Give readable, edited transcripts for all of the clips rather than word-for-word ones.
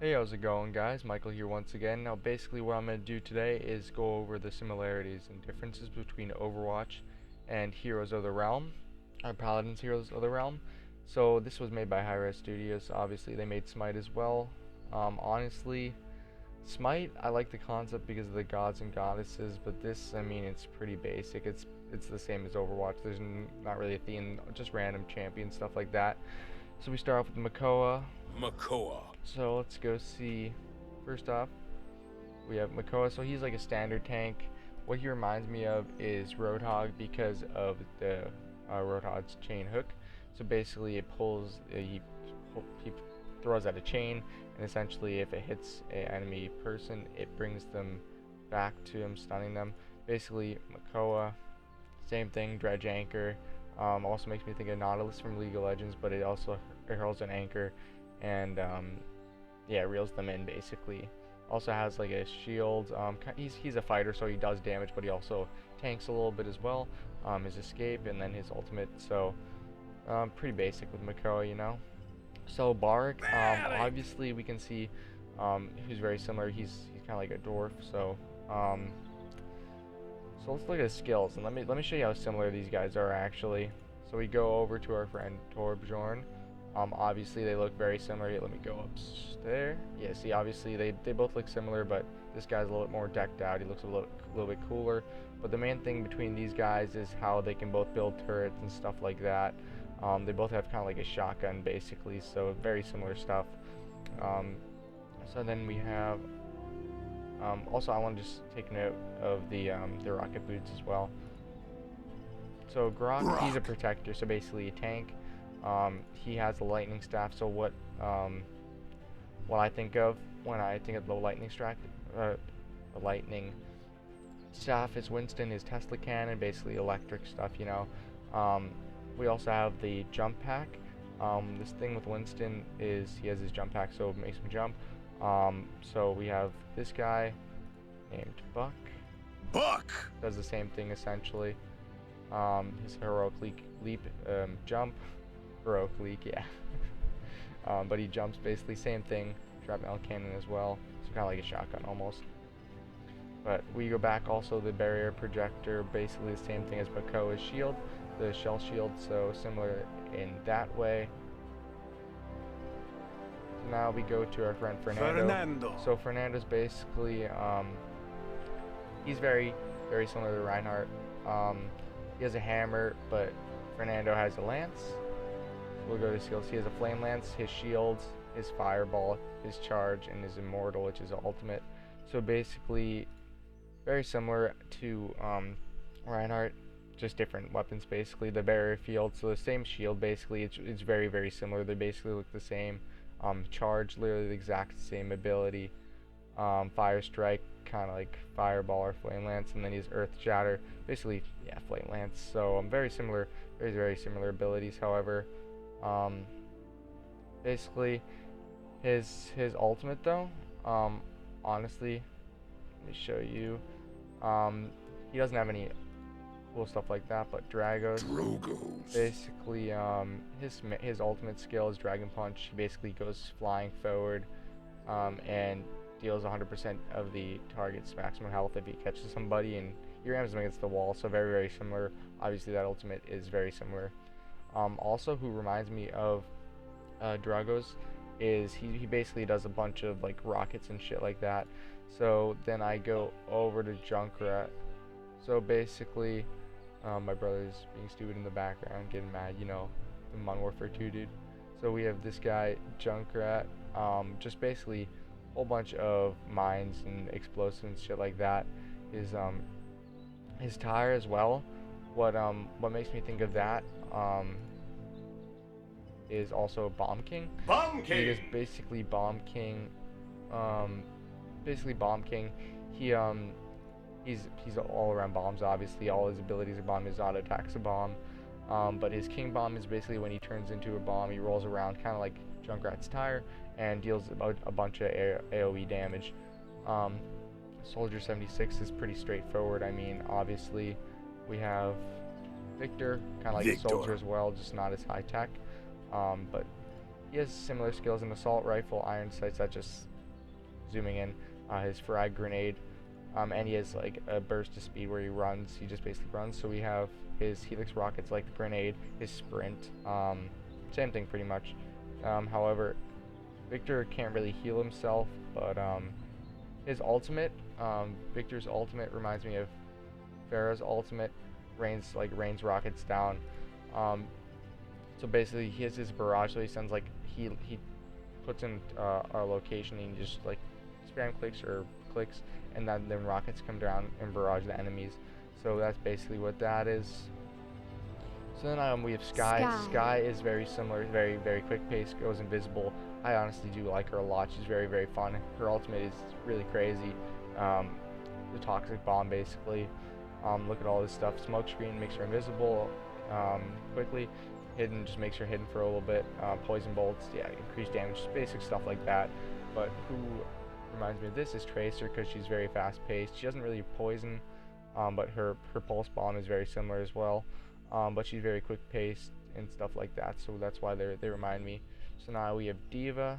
Hey, how's it going, guys? Michael here once again. Now, basically what I'm going to do today is go over the similarities and differences between Overwatch and Heroes of the Realm, or Paladins Heroes of the Realm. So, this was made by Hi-Res Studios. Obviously, they made Smite as well. Honestly, Smite, I like the concept because of the gods and goddesses, but this, I mean, it's pretty basic. It's the same as Overwatch. There's not really a theme, just random champion stuff like that. So we start off with Makoa. Makoa. So let's go see. First off, we have Makoa. So he's like a standard tank. What he reminds me of is Roadhog because of the Roadhog's chain hook. So basically, it pulls. He throws out a chain, and essentially, if it hits an enemy person, it brings them back to him, stunning them. Basically, Makoa, same thing. Dredge anchor. Also makes me think of Nautilus from League of Legends, but it also hurls an anchor and yeah, reels them in basically. Also has like a shield. He's a fighter, so he does damage, but he also tanks a little bit as well. His escape and then his ultimate. So pretty basic with Makoa, you know. So Barak, obviously we can see who's very similar. He's kind of like a dwarf. So let's look at his skills, and let me show you how similar these guys are actually. So we go over to our friend Torbjorn. Obviously they look very similar. Let me go up there. Yeah, see, obviously they both look similar, but this guy's a little bit more decked out. He looks a little bit cooler. But the main thing between these guys is how they can both build turrets and stuff like that. They both have kind of like a shotgun basically, so very similar stuff. So then we have also, I want to just take note of the rocket boots as well. So Grommet, he's a protector, so basically a tank. He has a lightning staff. So what I think of when I think of the lightning staff is Winston, his Tesla cannon, basically electric stuff, you know. We also have the jump pack. This thing with Winston is he has his jump pack, so it makes him jump. So we have this guy named Buck. Buck Does the same thing essentially. His heroic leap, jump, heroic leak, yeah. But he jumps basically, same thing. Shrapnel cannon as well, so kind of like a shotgun almost. But we go back also the barrier projector, basically the same thing as Makoa's shield, the shell shield, so similar in that way. Now we go to our friend Fernando. So Fernando's basically, he's very similar to Reinhardt. He has a hammer, but Fernando has a lance. We'll go to skills. He has a flame lance, his shields, his fireball, his charge, and his immortal, which is ultimate. So basically, very similar to Reinhardt, just different weapons basically. The barrier field, so the same shield basically. It's very similar. They basically look the same. Charge, literally the exact same ability. Fire strike, kind of like fireball or flame lance, and then he's earth shatter, basically, yeah, flame lance. So very similar, very similar abilities. However, basically his ultimate though, honestly, let me show you. He doesn't have any cool stuff like that, but Drago, basically, his ultimate skill is Dragon Punch. He basically goes flying forward, and deals 100% of the target's maximum health if he catches somebody, and he rams them against the wall. So very similar. Obviously, that ultimate is very similar. Also, who reminds me of Drago's is he basically does a bunch of like rockets and shit like that. So then I go over to Junkrat. So basically, my brother's being stupid in the background, getting mad, you know, the Modern Warfare 2 dude. So we have this guy, Junkrat, just basically a whole bunch of mines and explosives and shit like that. His tire as well. What makes me think of that is also Bomb King. Bomb King. He is basically Bomb King. He's all around bombs. Obviously, all his abilities are bomb. His auto attack's a bomb. But his King Bomb is basically when he turns into a bomb. He rolls around, kind of like Junkrat's tire, and deals a bunch of AOE damage. Soldier 76 is pretty straightforward. I mean, obviously, we have Viktor, kind of like a soldier as well, just not as high tech. But he has similar skills in assault rifle, iron sights, that just zooming in, his frag grenade, and he has like a burst of speed where he runs. He just basically runs. So we have his helix rockets like the grenade, his sprint, same thing pretty much. However, Viktor can't really heal himself, but his ultimate, Viktor's ultimate reminds me of Pharah's ultimate, rains rockets down. So basically, he has his barrage, so he sends like he puts in a location and he just like spam clicks or clicks, and then rockets come down and barrage the enemies. So that's basically what that is. So then we have Skye. Skye is very similar, very quick pace, goes invisible. I honestly do like her a lot. She's very fun. Her ultimate is really crazy. The toxic bomb basically. Look at all this stuff. Smoke screen makes her invisible quickly. Hidden just makes her hidden for a little bit. Poison bolts, yeah, increased damage, just basic stuff like that. But who reminds me of this is Tracer, because she's very fast paced. She doesn't really poison, but her pulse bomb is very similar as well. But she's very quick paced and stuff like that, so that's why they remind me. So now we have Diva.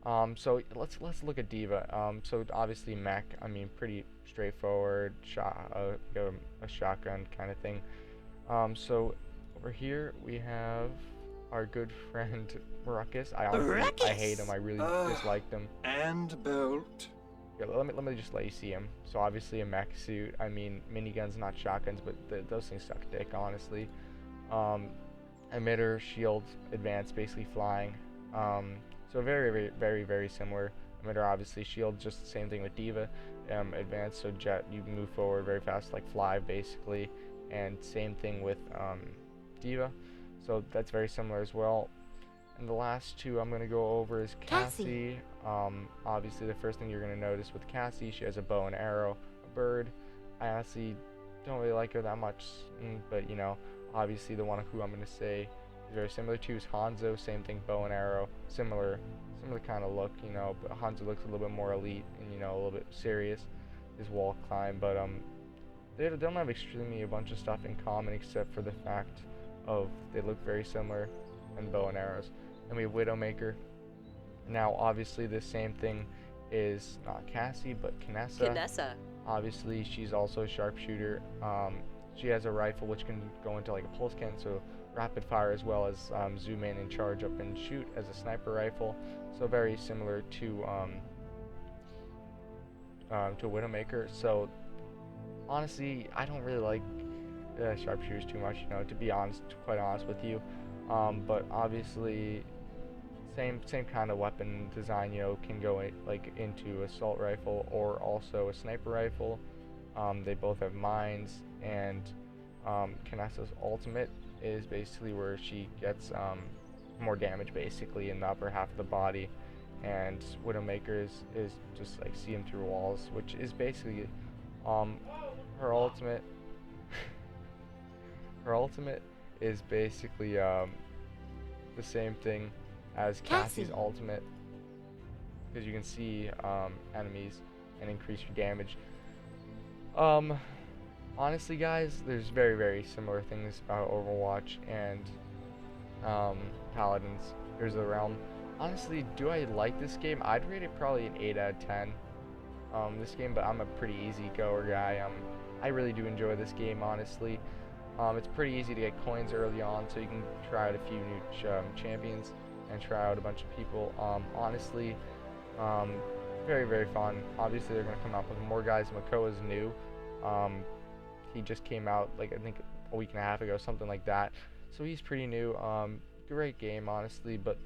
So let's look at Diva. So obviously mech, I mean pretty straightforward, a shotgun kind of thing. So over here we have our good friend Baracus. I hate him. I really disliked him. And belt. Yeah, let me just let you see him. So obviously a mech suit. I mean miniguns, not shotguns, but those things suck dick, honestly. Emitter, shield, advance, basically flying. So very similar. Emitter, obviously, shield, just the same thing with Diva. Advance, so jet, you move forward very fast, like fly basically, and same thing with Diva. So that's very similar as well. And the last two I'm going to go over is Cassie. Obviously the first thing you're going to notice with Cassie, she has a bow and arrow, a bird. I honestly don't really like her that much, but you know, obviously the one who I'm going to say is very similar to is Hanzo. Same thing, bow and arrow, similar kind of look, you know, but Hanzo looks a little bit more elite and, you know, a little bit serious, his wall climb, but they don't have extremely a bunch of stuff in common except for the fact of they look very similar in bow and arrows. Then we have Widowmaker. Now obviously the same thing is not Cassie but Kinessa. Obviously she's also a sharpshooter. She has a rifle which can go into like a pulse cannon, so rapid fire, as well as zoom in and charge up and shoot as a sniper rifle. So very similar to Widowmaker. So honestly, I don't really like sharpshooters too much, you know, to be honest, quite honest with you. But obviously, same kind of weapon design, you know, can go into assault rifle or also a sniper rifle. They both have mines, and Kinessa's ultimate is basically where she gets more damage basically in the upper half of the body, and Widowmaker's is just like see him through walls, which is basically her ultimate. Her ultimate is basically the same thing as Cassie's ultimate, because you can see enemies and increase your damage. Honestly guys, there's very similar things about Overwatch and Paladins. Here's the Realm. Honestly, do I like this game? I'd rate it probably an 8 out of 10. This game, but I'm a pretty easy goer guy. I really do enjoy this game, honestly. It's pretty easy to get coins early on, so you can try out a few new champions and try out a bunch of people. Honestly, very fun. Obviously, they're going to come out with more guys. Makoa is new. He just came out, like, I think a week and a half ago, something like that. So he's pretty new. Great game, honestly, but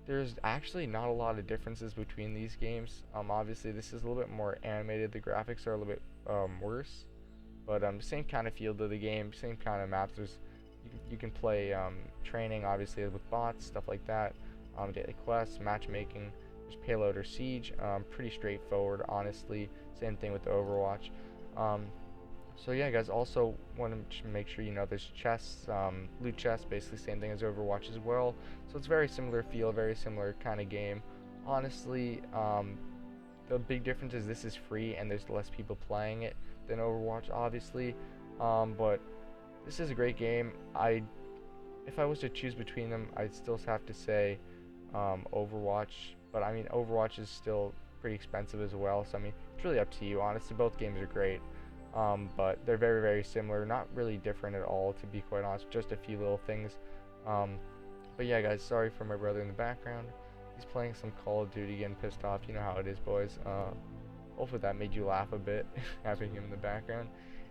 there's actually not a lot of differences between these games. Obviously, this is a little bit more animated. The graphics are a little bit worse. But same kind of feel to the game, same kind of maps. You can play training, obviously, with bots, stuff like that. Daily quests, matchmaking. There's payload or siege. Pretty straightforward, honestly. Same thing with the Overwatch. So yeah, guys. Also want to make sure you know there's chests, loot chests, basically same thing as Overwatch as well. So it's very similar feel, very similar kind of game. Honestly, the big difference is this is free and there's less people playing it than Overwatch, obviously, but this is a great game. I if I was to choose between them, I'd still have to say Overwatch. But I mean, Overwatch is still pretty expensive as well. So I mean, it's really up to you. Honestly, both games are great. But they're very, very similar. Not really different at all, to be quite honest. Just a few little things. But yeah, guys, sorry for my brother in the background. He's playing some Call of Duty, getting pissed off. You know how it is, boys. Hopefully that made you laugh a bit, having him in the background.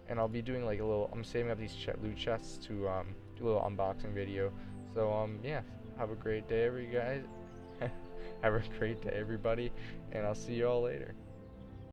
And I'll be doing like a little. I'm saving up these loot chests to do a little unboxing video. So yeah, have a great day, have a great day, everybody, and I'll see you all later.